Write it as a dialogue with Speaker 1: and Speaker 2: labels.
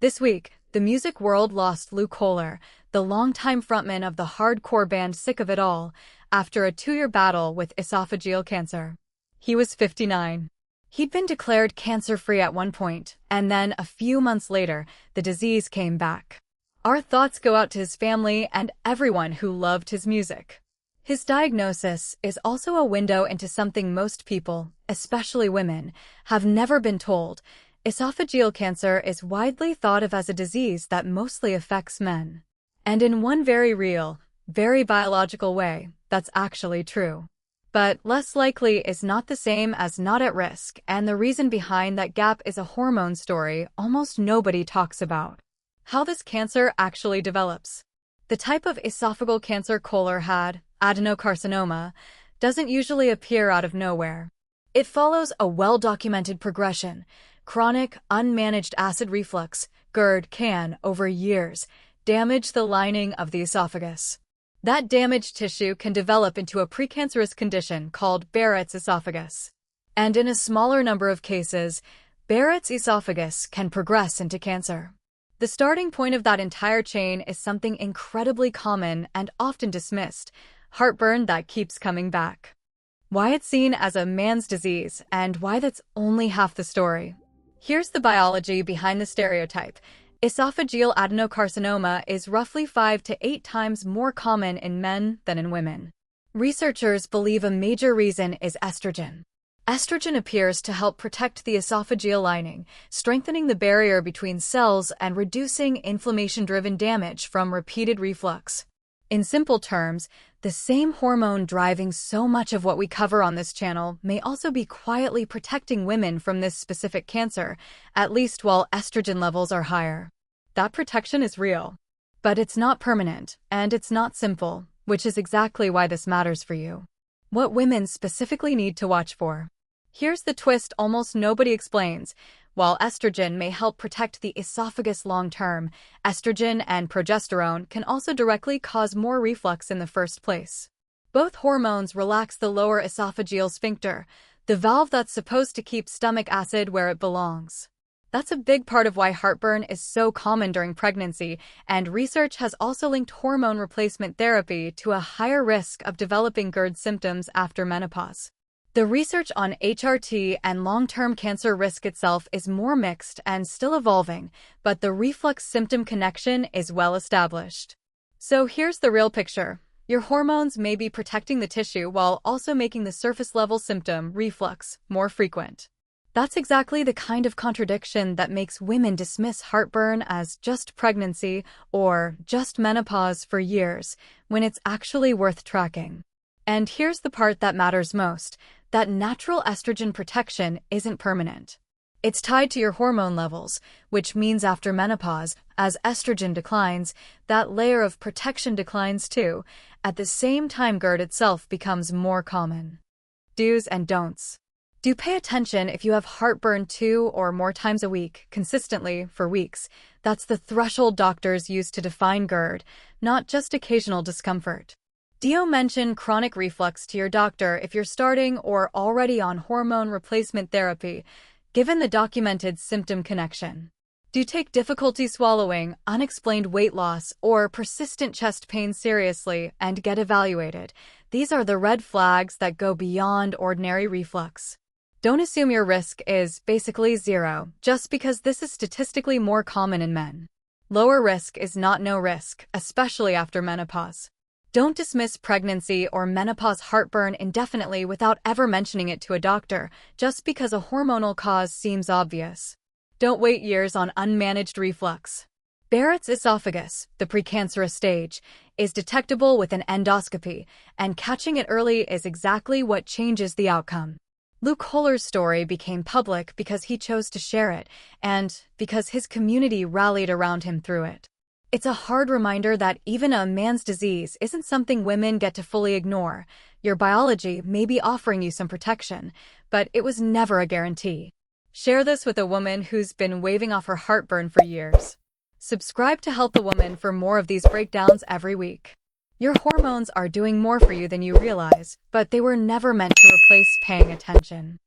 Speaker 1: This week, the music world lost Lou Koller, the longtime frontman of the hardcore band Sick of It All, after a 2-year battle with esophageal cancer. He was 59. He'd been declared cancer-free at one point, and then a few months later, the disease came back. Our thoughts go out to his family and everyone who loved his music. His diagnosis is also a window into something most people, especially women, have never been told. Esophageal cancer is widely thought of as a disease that mostly affects men. And in one very real, very biological way, that's actually true. But less likely is not the same as not at risk, and the reason behind that gap is a hormone story almost nobody talks about. How this cancer actually develops. The type of esophageal cancer Koller had, adenocarcinoma, doesn't usually appear out of nowhere. It follows a well-documented progression. Chronic, unmanaged acid reflux, GERD, can, over years, damage the lining of the esophagus. That damaged tissue can develop into a precancerous condition called Barrett's esophagus. And in a smaller number of cases, Barrett's esophagus can progress into cancer. The starting point of that entire chain is something incredibly common and often dismissed: heartburn that keeps coming back. Why it's seen as a man's disease, and why that's only half the story. Here's the biology behind the stereotype. Esophageal adenocarcinoma is roughly 5 to 8 times more common in men than in women. Researchers believe a major reason is estrogen. Estrogen appears to help protect the esophageal lining, strengthening the barrier between cells and reducing inflammation-driven damage from repeated reflux. In simple terms, the same hormone driving so much of what we cover on this channel may also be quietly protecting women from this specific cancer, at least while estrogen levels are higher. That protection is real. But it's not permanent, and it's not simple, which is exactly why this matters for you. What women specifically need to watch for. Here's the twist almost nobody explains. While estrogen may help protect the esophagus long-term, estrogen and progesterone can also directly cause more reflux in the first place. Both hormones relax the lower esophageal sphincter, the valve that's supposed to keep stomach acid where it belongs. That's a big part of why heartburn is so common during pregnancy, and research has also linked hormone replacement therapy to a higher risk of developing GERD symptoms after menopause. The research on HRT and long-term cancer risk itself is more mixed and still evolving, but the reflux symptom connection is well established. So here's the real picture. Your hormones may be protecting the tissue while also making the surface-level symptom, reflux, more frequent. That's exactly the kind of contradiction that makes women dismiss heartburn as just pregnancy or just menopause for years, when it's actually worth tracking. And here's the part that matters most. That natural estrogen protection isn't permanent. It's tied to your hormone levels, which means after menopause, as estrogen declines, that layer of protection declines too. At the same time, GERD itself becomes more common. Do's and don'ts. Do pay attention if you have heartburn 2 or more times a week, consistently, for weeks. That's the threshold doctors use to define GERD, not just occasional discomfort. Do mention chronic reflux to your doctor if you're starting or already on hormone replacement therapy, given the documented symptom connection. Do take difficulty swallowing, unexplained weight loss, or persistent chest pain seriously and get evaluated. These are the red flags that go beyond ordinary reflux. Don't assume your risk is basically zero, just because this is statistically more common in men. Lower risk is not no risk, especially after menopause. Don't dismiss pregnancy or menopause heartburn indefinitely without ever mentioning it to a doctor, just because a hormonal cause seems obvious. Don't wait years on unmanaged reflux. Barrett's esophagus, the precancerous stage, is detectable with an endoscopy, and catching it early is exactly what changes the outcome. Lou Koller's story became public because he chose to share it, and because his community rallied around him through it. It's a hard reminder that even a man's disease isn't something women get to fully ignore. Your biology may be offering you some protection, but it was never a guarantee. Share this with a woman who's been waving off her heartburn for years. Subscribe to Help the Woman for more of these breakdowns every week. Your hormones are doing more for you than you realize, but they were never meant to replace paying attention.